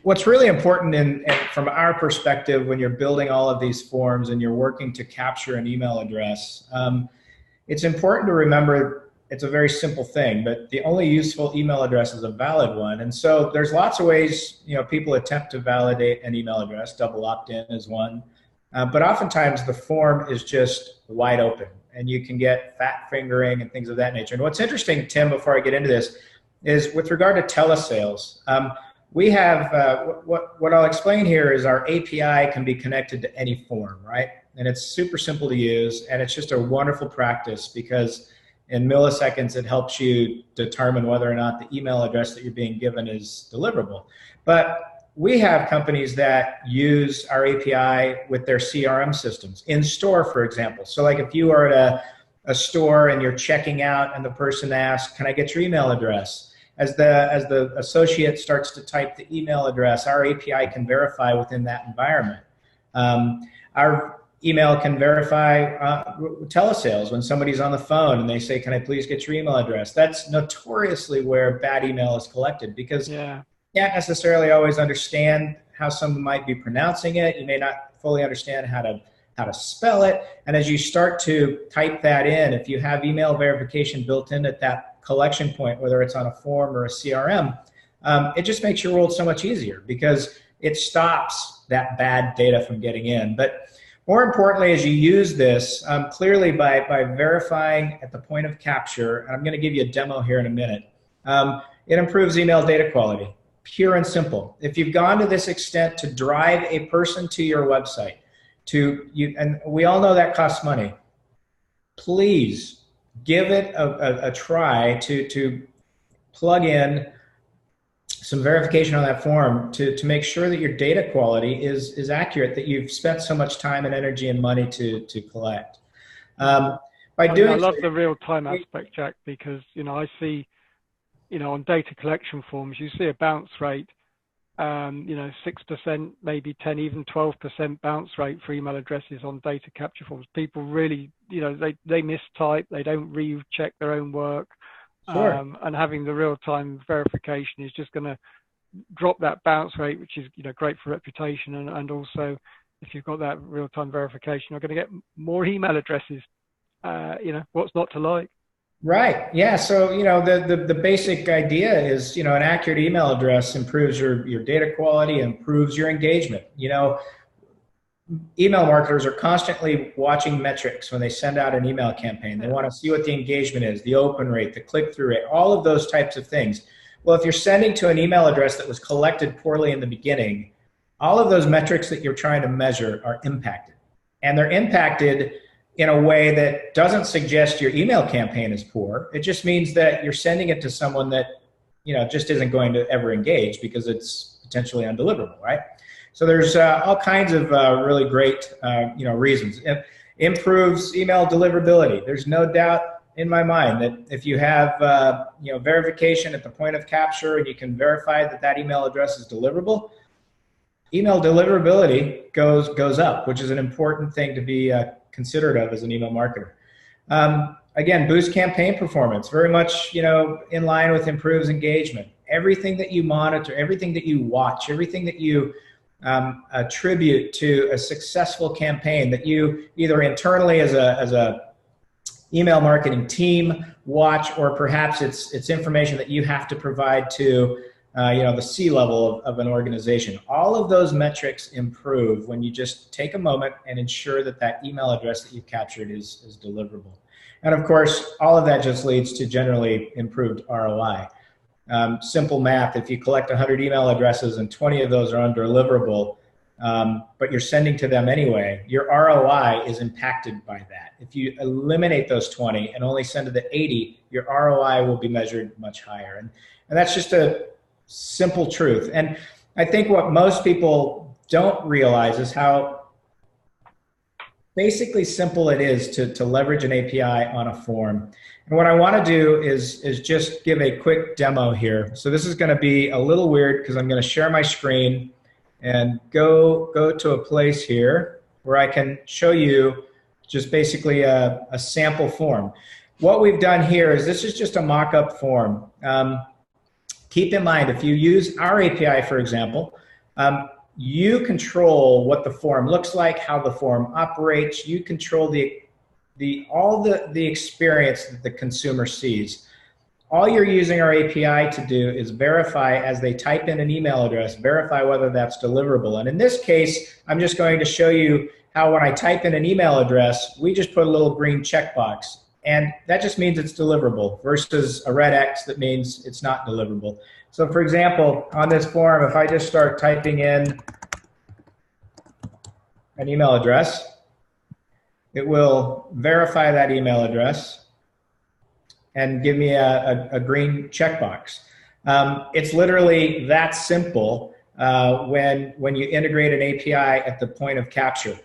What's really important from our perspective when you're building all of these forms and you're working to capture an email address, it's important to remember it's a very simple thing, but the only useful email address is a valid one. And so there's lots of ways, people attempt to validate an email address. Double opt-in is one. But oftentimes the form is just wide open and you can get fat fingering and things of that nature. And what's interesting, Tim, before I get into this, is with regard to telesales, we have, what I'll explain here is our API can be connected to any form, right? And it's super simple to use, and it's just a wonderful practice because in milliseconds, it helps you determine whether or not the email address that you're being given is deliverable. But we have companies that use our API with their CRM systems, in store, for example. So like if you are at a store and you're checking out and the person asks, can I get your email address? As the associate starts to type the email address, our API can verify within that environment. Our email can verify telesales when somebody's on the phone and they say, can I please get your email address? That's notoriously where bad email is collected because you can't necessarily always understand how someone might be pronouncing it. You may not fully understand how to spell it. And as you start to type that in, if you have email verification built in at that collection point, whether it's on a form or a CRM, it just makes your world so much easier because it stops that bad data from getting in. But more importantly, as you use this, clearly by verifying at the point of capture, and I'm going to give you a demo here in a minute, it improves email data quality, pure and simple. If you've gone to this extent to drive a person to your website, and we all know that costs money, please give it a try to plug in some verification on that form to make sure that your data quality is accurate, that you've spent so much time and energy and money to collect. I love the real-time aspect, Jack, because I see, on data collection forms, you see a bounce rate, 6%, maybe 10, even 12% bounce rate for email addresses on data capture forms. People really, they mistype, they don't recheck their own work. Sure. And having the real-time verification is just going to drop that bounce rate, which is great for reputation. And also, if you've got that real-time verification, you're going to get more email addresses. What's not to like? Right. Yeah. So, the basic idea is, an accurate email address improves your data quality, improves your engagement. Email marketers are constantly watching metrics when they send out an email campaign. They want to see what the engagement is, the open rate, the click-through rate, all of those types of things. Well, if you're sending to an email address that was collected poorly in the beginning, all of those metrics that you're trying to measure are impacted. And they're impacted in a way that doesn't suggest your email campaign is poor. It just means that you're sending it to someone that, just isn't going to ever engage because it's potentially undeliverable, right? So there's all kinds of really great, reasons. It improves email deliverability. There's no doubt in my mind that if you have, verification at the point of capture and you can verify that that email address is deliverable, email deliverability goes up, which is an important thing to be considerate of as an email marketer. Again, boost campaign performance, very much in line with improves engagement. Everything that you monitor, everything that you watch, everything that you attribute to a successful campaign that you either internally as a email marketing team watch, or perhaps it's information that you have to provide to the C-level of an organization. All of those metrics improve when you just take a moment and ensure that that email address that you've captured is deliverable. And of course, all of that just leads to generally improved ROI. Simple math, if you collect 100 email addresses and 20 of those are undeliverable, but you're sending to them anyway, your ROI is impacted by that. If you eliminate those 20 and only send to the 80, your ROI will be measured much higher. And that's just a simple truth. And I think what most people don't realize is how basically simple it is to leverage an API on a form. And what I want to do is just give a quick demo here. So this is going to be a little weird because I'm going to share my screen and go to a place here where I can show you just basically a sample form. What we've done here is this is just a mock-up form. keep in mind, if you use our API, for example, you control what the form looks like, how the form operates. You control all the experience that the consumer sees. All you're using our API to do is verify, as they type in an email address, verify whether that's deliverable. And in this case, I'm just going to show you how when I type in an email address, we just put a little green checkbox. And that just means it's deliverable versus a red X that means it's not deliverable. So for example, on this form, if I just start typing in an email address, it will verify that email address and give me a green checkbox. It's literally that simple when you integrate an API at the point of capture.